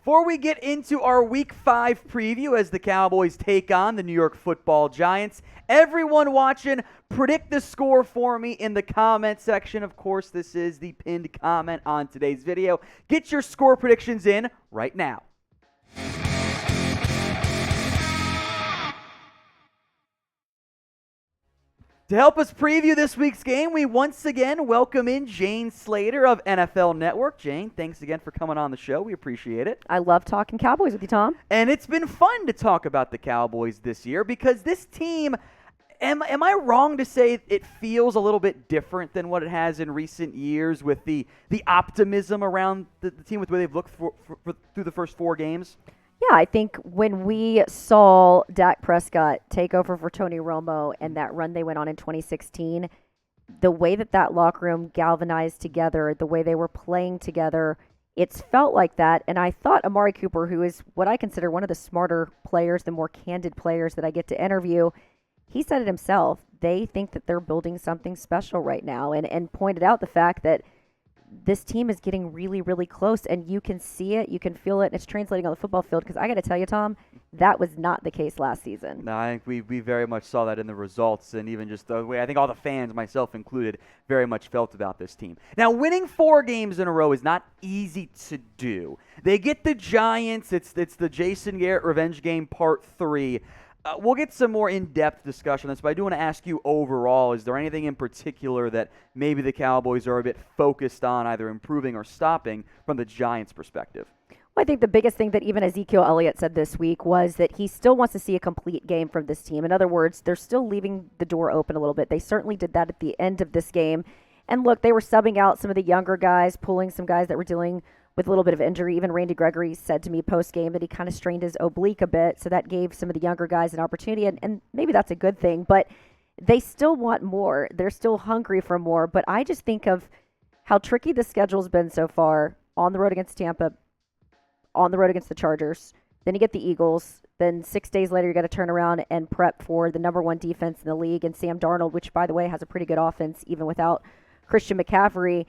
Before we get into our Week 5 preview as the Cowboys take on the New York Football Giants, everyone watching, predict the score for me in the comment section. Of course, this is the pinned comment on today's video. Get your score predictions in right now. To help us preview this week's game, we once again welcome in Jane Slater of NFL Network. Jane, thanks again for coming on the show. We appreciate it. I love talking Cowboys with you, Tom. And it's been fun to talk about the Cowboys this year because this team, am I wrong to say it feels a little bit different than what it has in recent years with the optimism around the team with the way they've looked for through the first 4 games? Yeah, I think when we saw Dak Prescott take over for Tony Romo and that run they went on in 2016, the way that locker room galvanized together, the way they were playing together, it's felt like that. And I thought Amari Cooper, who is what I consider one of the smarter players, the more candid players that I get to interview, he said it himself. They think that they're building something special right now and pointed out the fact that this team is getting really, really close, and you can see it, you can feel it, and it's translating on the football field. Because I got to tell you, Tom, that was not the case last season. No, I think we very much saw that in the results, and even just the way I think all the fans, myself included, very much felt about this team. Now, winning 4 games in a row is not easy to do. They get the Giants. It's the Jason Garrett revenge game part 3. We'll get some more in-depth discussion on this, but I do want to ask you overall, is there anything in particular that maybe the Cowboys are a bit focused on either improving or stopping from the Giants' perspective? Well, I think the biggest thing that even Ezekiel Elliott said this week was that he still wants to see a complete game from this team. In other words, they're still leaving the door open a little bit. They certainly did that at the end of this game. And look, they were subbing out some of the younger guys, pulling some guys that were dealing with a little bit of injury. Even Randy Gregory said to me post-game that he kind of strained his oblique a bit, so that gave some of the younger guys an opportunity, and maybe that's a good thing, but they still want more. They're still hungry for more, but I just think of how tricky the schedule's been so far. On the road against Tampa, on the road against the Chargers, then you get the Eagles, then 6 days later you got to turn around and prep for the number 1 defense in the league, and Sam Darnold, which, by the way, has a pretty good offense even without Christian McCaffrey.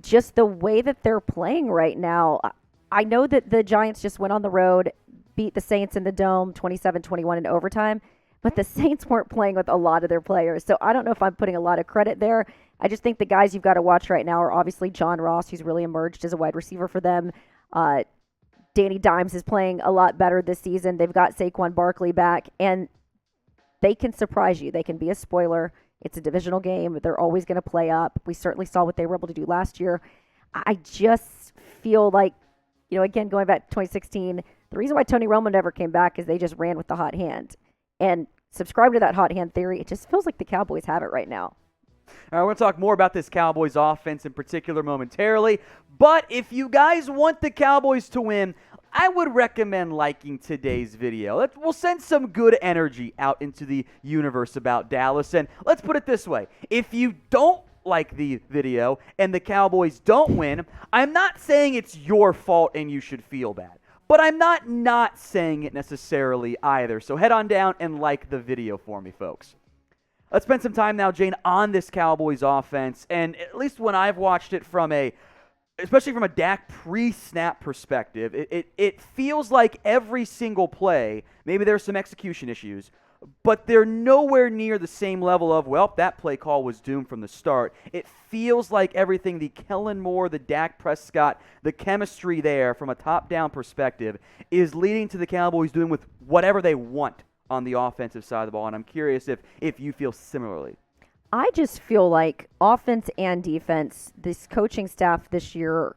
Just the way that they're playing right now, I know that the Giants just went on the road, beat the Saints in the Dome 27-21 in overtime, but the Saints weren't playing with a lot of their players. So I don't know if I'm putting a lot of credit there. I just think the guys you've got to watch right now are obviously John Ross, who's really emerged as a wide receiver for them. Danny Dimes is playing a lot better this season. They've got Saquon Barkley back, and they can surprise you. They can be a spoiler. It's a divisional game. They're always going to play up. We certainly saw what they were able to do last year. I just feel like, again, going back to 2016, the reason why Tony Romo never came back is they just ran with the hot hand. And subscribe to that hot hand theory. It just feels like the Cowboys have it right now. All right, we're going to talk more about this Cowboys offense in particular momentarily. But if you guys want the Cowboys to win, I would recommend liking today's video. We'll send some good energy out into the universe about Dallas. And let's put it this way. If you don't like the video and the Cowboys don't win, I'm not saying it's your fault and you should feel bad. But I'm not saying it necessarily either. So head on down and like the video for me, folks. Let's spend some time now, Jane, on this Cowboys offense. And at least when I've watched it especially from a Dak pre-snap perspective, it feels like every single play, maybe there's some execution issues, but they're nowhere near the same level of, well, that play call was doomed from the start. It feels like everything, the Kellen Moore, the Dak Prescott, the chemistry there from a top-down perspective is leading to the Cowboys doing with whatever they want on the offensive side of the ball, and I'm curious if you feel similarly. I just feel like offense and defense, this coaching staff this year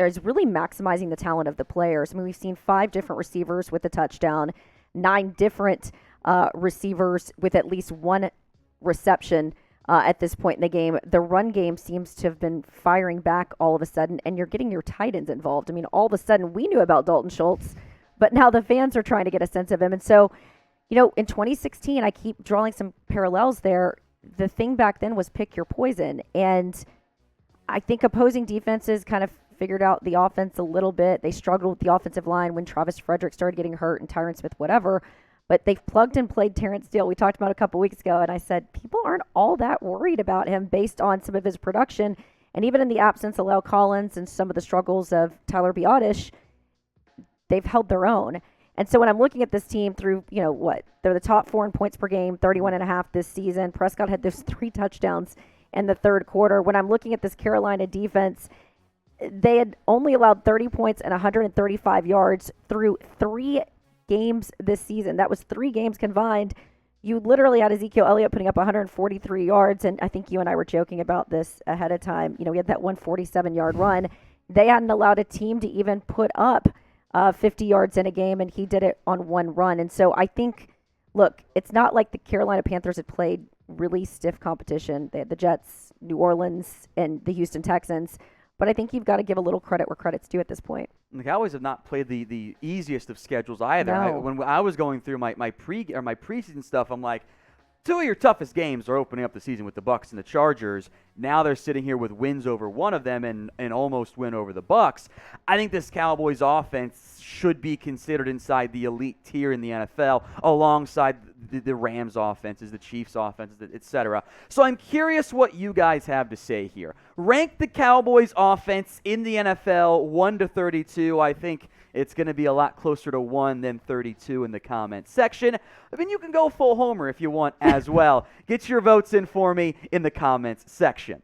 is really maximizing the talent of the players. I mean, we've seen 5 different receivers with a touchdown, 9 different receivers with at least 1 reception at this point in the game. The run game seems to have been firing back all of a sudden, and you're getting your tight ends involved. I mean, all of a sudden, we knew about Dalton Schultz, but now the fans are trying to get a sense of him. And so, in 2016, I keep drawing some parallels there. The thing back then was pick your poison. And I think opposing defenses kind of figured out the offense a little bit. They struggled with the offensive line when Travis Frederick started getting hurt and Tyron Smith, whatever. But they've plugged and played Terrence Steele. We talked about it a couple weeks ago, and I said people aren't all that worried about him based on some of his production. And even in the absence of Lel Collins and some of the struggles of Tyler Biadasz, they've held their own. And so when I'm looking at this team through, they're the top 4 in points per game, 31.5 this season. Prescott had those 3 touchdowns in the third quarter. When I'm looking at this Carolina defense, they had only allowed 30 points and 135 yards through 3 games this season. That was 3 games combined. You literally had Ezekiel Elliott putting up 143 yards, and I think you and I were joking about this ahead of time. We had that 147-yard run. They hadn't allowed a team to even put up 50 yards in a game, and he did it on 1 run. And so I think, look, it's not like the Carolina Panthers had played really stiff competition. They had the Jets, New Orleans, and the Houston Texans. But I think you've got to give a little credit where credit's due at this point. The Cowboys have not played the easiest of schedules either. No. When I was going through my preseason stuff, I'm like, 2 of your toughest games are opening up the season with the Bucs and the Chargers. Now they're sitting here with wins over one of them and almost win over the Bucs. I think this Cowboys offense should be considered inside the elite tier in the NFL, alongside the Rams offenses, the Chiefs offenses, etc. So I'm curious what you guys have to say here. Rank the Cowboys offense in the NFL 1 to 32. I think it's going to be a lot closer to 1 than 32 in the comments section. I mean, you can go full homer if you want as well. Get your votes in for me in the comments section.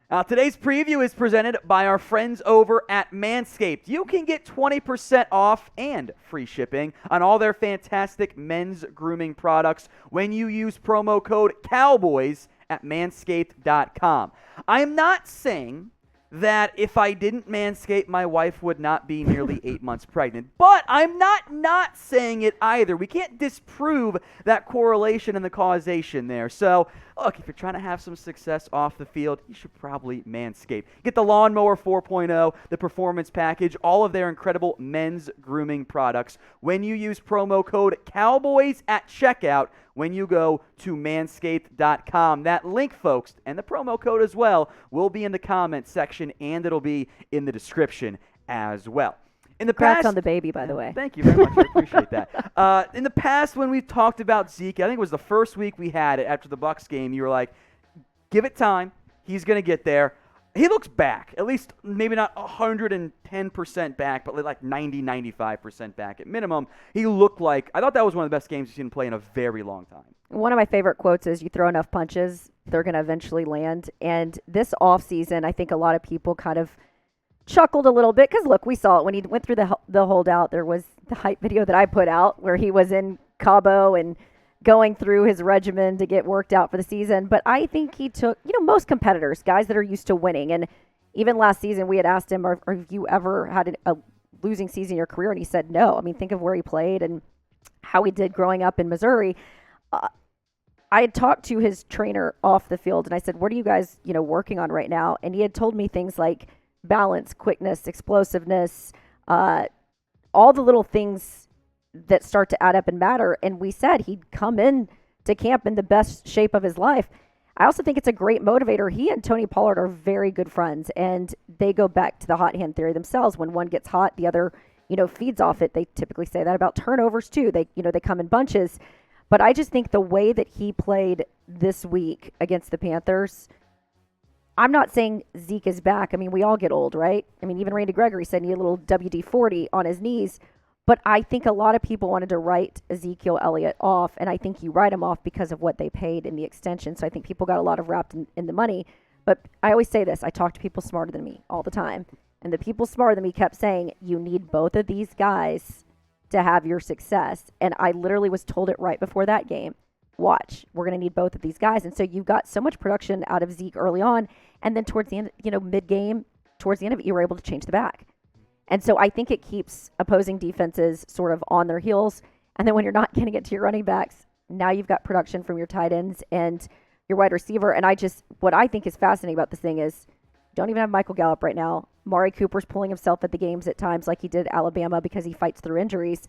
Now, today's preview is presented by our friends over at Manscaped. You can get 20% off and free shipping on all their fantastic men's grooming products when you use promo code COWBOYS at manscaped.com. I am not saying that if I didn't manscape, my wife would not be nearly 8 months pregnant. But I'm not saying it either. We can't disprove that correlation and the causation there. So, look, if you're trying to have some success off the field, you should probably manscape. Get the Lawnmower 4.0, the Performance Package, all of their incredible men's grooming products when you use promo code COWBOYS at checkout when you go to manscaped.com. That link, folks, and the promo code as well, will be in the comments section, and it'll be in the description as well. In the Congrats past, on the baby, by the way. Thank you very much. I appreciate that. In the past, when we talked about Zeke, I think it was the first week we had it after the Bucs game, you were like, give it time. He's going to get there. He looks back, at least maybe not 110% back, but like 90, 95% back at minimum. He looked like, I thought that was one of the best games you've seen him play in a very long time. One of my favorite quotes is, you throw enough punches, they're going to eventually land. And this offseason, I think a lot of people kind of chuckled a little bit because, look, we saw it when he went through the holdout. There was the hype video that I put out where he was in Cabo and going through his regimen to get worked out for the season. But I think he took, most competitors, guys that are used to winning. And even last season, we had asked him, have you ever had a losing season in your career? And he said no. I mean, think of where he played and how he did growing up in Missouri. I had talked to his trainer off the field, and I said, what are you guys, working on right now? And he had told me things like balance, quickness, explosiveness, all the little things that start to add up and matter. And we said he'd come in to camp in the best shape of his life. I also think it's a great motivator. He and Tony Pollard are very good friends, and they go back to the hot hand theory themselves. When one gets hot, the other, feeds off it. They typically say that about turnovers too. They come in bunches. But I just think the way that he played this week against the Panthers, I'm not saying Zeke is back. I mean, we all get old, right? I mean, even Randy Gregory said he had a little WD-40 on his knees. But I think a lot of people wanted to write Ezekiel Elliott off, and I think you write him off because of what they paid in the extension. So I think people got a lot of wrapped in the money. But I always say this. I talk to people smarter than me all the time. And the people smarter than me kept saying, you need both of these guys to have your success. And I literally was told it right before that game. Watch, we're going to need both of these guys. And so you got so much production out of Zeke early on. And then towards the end, mid-game, towards the end of it, you were able to change the back. And so I think it keeps opposing defenses sort of on their heels. And then when you're not getting it to your running backs, now you've got production from your tight ends and your wide receiver. And what I think is fascinating about this thing is, don't even have Michael Gallup right now. Amari Cooper's pulling himself at the games at times like he did at Alabama because he fights through injuries.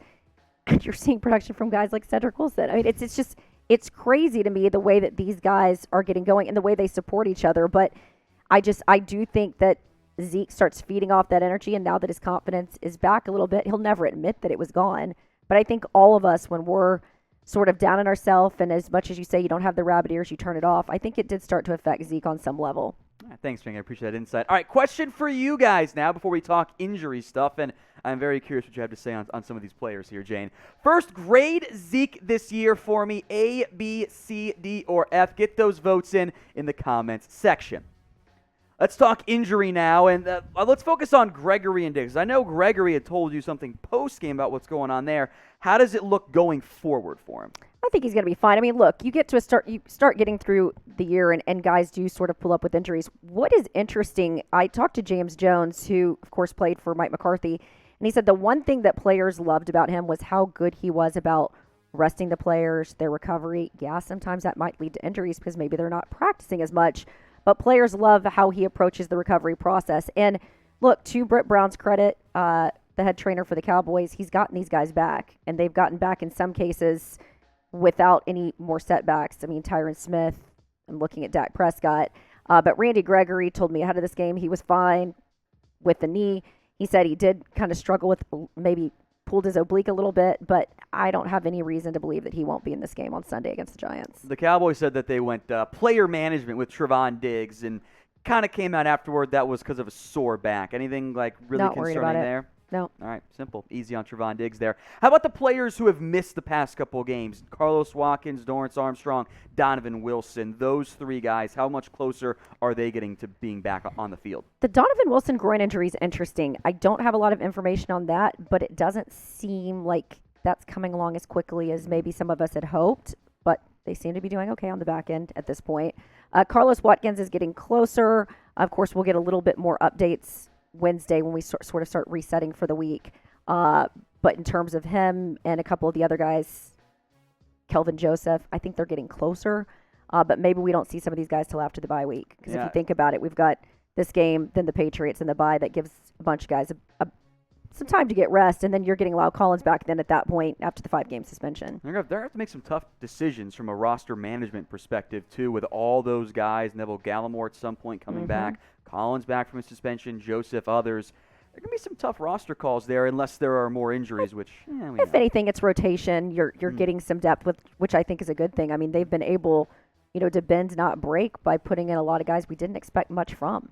And you're seeing production from guys like Cedric Wilson. I mean, it's crazy to me the way that these guys are getting going and the way they support each other. But I do think that Zeke starts feeding off that energy, and now that his confidence is back a little bit, he'll never admit that it was gone. But I think all of us, when we're sort of down on ourselves, and as much as you say you don't have the rabbit ears, you turn it off, I think it did start to affect Zeke on some level. Thanks, Jing. I appreciate that insight. All right, question for you guys now before we talk injury stuff. And I'm very curious what you have to say on some of these players here, Jane. First, grade Zeke this year for me, A, B, C, D, or F. Get those votes in the comments section. Let's talk injury now, and let's focus on Gregory and Diggs. I know Gregory had told you something post-game about what's going on there. How does it look going forward for him? I think he's going to be fine. I mean, look, you start getting through the year, and guys do sort of pull up with injuries. What is interesting, I talked to James Jones, who, of course, played for Mike McCarthy, and he said the one thing that players loved about him was how good he was about resting the players, their recovery. Yeah, sometimes that might lead to injuries because maybe they're not practicing as much, but players love how he approaches the recovery process. And look, to Britt Brown's credit, the head trainer for the Cowboys, he's gotten these guys back, and they've gotten back in some cases without any more setbacks. I mean, Tyron Smith, I'm looking at Dak Prescott, but Randy Gregory told me ahead of this game he was fine with the knee. He said he did kind of struggle with, maybe pulled his oblique a little bit, but I don't have any reason to believe that he won't be in this game on Sunday against the Giants. The Cowboys said that they went player management with Trevon Diggs, and kind of came out afterward that was because of a sore back. Anything like really Not worried concerning about it. there? No. All right, simple. Easy on Trevon Diggs there. How about the players who have missed the past couple of games? Carlos Watkins, Dorrance Armstrong, Donovan Wilson. Those three guys, how much closer are they getting to being back on the field? The Donovan Wilson groin injury is interesting. I don't have a lot of information on that, but it doesn't seem like that's coming along as quickly as maybe some of us had hoped, but they seem to be doing okay on the back end at this point. Carlos Watkins is getting closer. Of course, we'll get a little bit more updates Wednesday when we sort of start resetting for the week. But in terms of him and a couple of the other guys, Kelvin Joseph, I think they're getting closer. But maybe we don't see some of these guys till after the bye week. Because if you think about it, we've got this game, then the Patriots, and the bye that gives a bunch of guys some time to get rest, and then you're getting Lyle Collins back then at that point after the 5-game suspension. They're going to have to make some tough decisions from a roster management perspective, too, with all those guys. Neville Gallimore at some point coming back, Collins back from his suspension, Joseph, others. There can be some tough roster calls there unless there are more injuries, which, if anything, it's rotation. You're getting some depth, which I think is a good thing. I mean, they've been able, to bend, not break by putting in a lot of guys we didn't expect much from.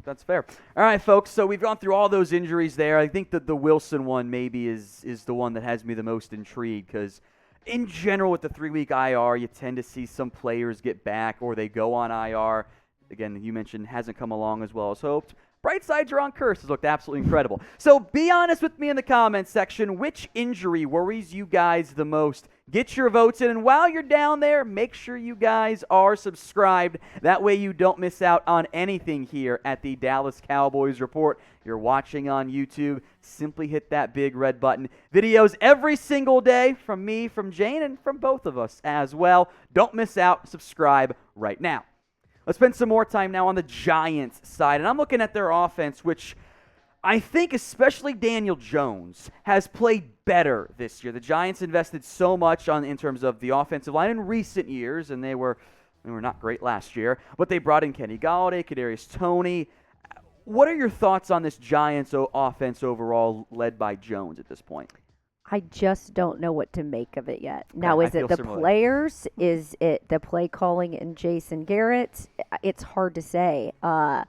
That's fair. All right, folks, so we've gone through all those injuries there. I think that the Wilson one maybe is the one that has me the most intrigued because in general with the 3-week IR, you tend to see some players get back or they go on IR. Again, you mentioned hasn't come along as well as hoped. Bright side, Jerron Kearse has looked absolutely incredible. So be honest with me in the comments section. Which injury worries you guys the most? Get your votes in. And while you're down there, make sure you guys are subscribed. That way you don't miss out on anything here at the Dallas Cowboys Report. You're watching on YouTube. Simply hit that big red button. Videos every single day from me, from Jane, and from both of us as well. Don't miss out. Subscribe right now. Let's spend some more time now on the Giants side. And I'm looking at their offense, which I think especially Daniel Jones has played better this year. The Giants invested so much in terms of the offensive line in recent years, and they were not great last year. But they brought in Kenny Golladay, Kadarius Toney. What are your thoughts on this Giants offense overall led by Jones at this point? I just don't know what to make of it yet. Now, is it the players? Is it the play calling and Jason Garrett? It's hard to say. I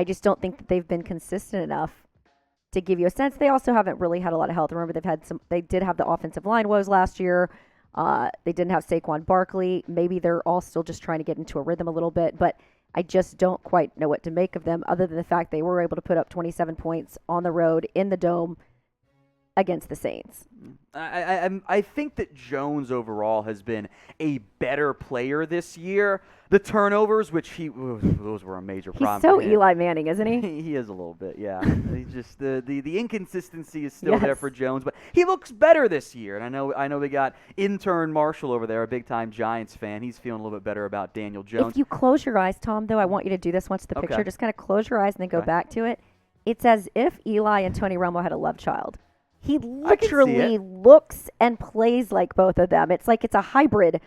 just don't think that they've been consistent enough to give you a sense. They also haven't really had a lot of health. Remember, they did have the offensive line woes last year. They didn't have Saquon Barkley. Maybe they're all still just trying to get into a rhythm a little bit, but I just don't quite know what to make of them other than the fact they were able to put up 27 points on the road in the Dome against the Saints. I think that Jones overall has been a better player this year. The turnovers, which those were a major problem. He's so for him. Eli Manning, isn't he? He is a little bit, yeah. He's just the inconsistency is still there for Jones, but he looks better this year. And I know we got intern Marshall over there, a big time Giants fan. He's feeling a little bit better about Daniel Jones. If you close your eyes, Tom, though, I want you to do this once the picture. Just kind of close your eyes and then go back to it. It's as if Eli and Tony Romo had a love child. He literally looks and plays like both of them. It's like it's a hybrid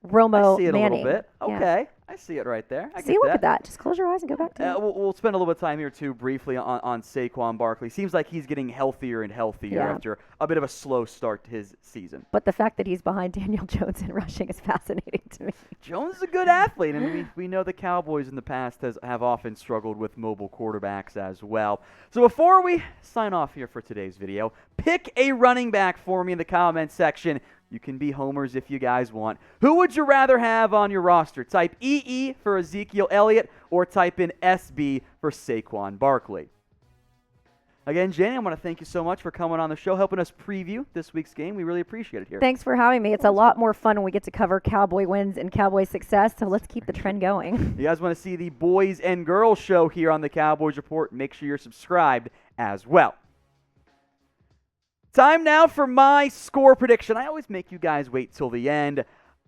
Romo I see it Manning. A little bit. Okay. I see it right there. See, look at that. Just close your eyes and go back to it. We'll spend a little bit of time here, too, briefly on Saquon Barkley. Seems like he's getting healthier and healthier after a bit of a slow start to his season. But the fact that he's behind Daniel Jones in rushing is fascinating to me. Jones is a good athlete, and we know the Cowboys in the past have often struggled with mobile quarterbacks as well. So before we sign off here for today's video, pick a running back for me in the comments section. You can be homers if you guys want. Who would you rather have on your roster? Type EE for Ezekiel Elliott or type in SB for Saquon Barkley. Again, Jenny, I want to thank you so much for coming on the show, helping us preview this week's game. We really appreciate it here. Thanks for having me. It's a lot more fun when we get to cover Cowboy wins and Cowboy success, so let's keep the trend going. You guys want to see the boys and girls show here on the Cowboys Report, make sure you're subscribed as well. Time now for my score prediction. I always make you guys wait till the end.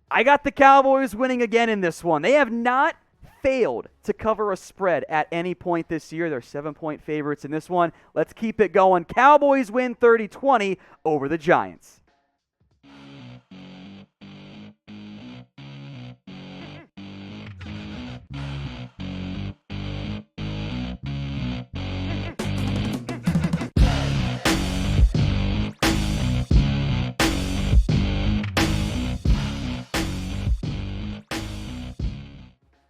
I got the Cowboys winning again in this one. They have not failed to cover a spread at any point this year. They're 7-point favorites in this one. Let's keep it going. Cowboys win 30-20 over the Giants.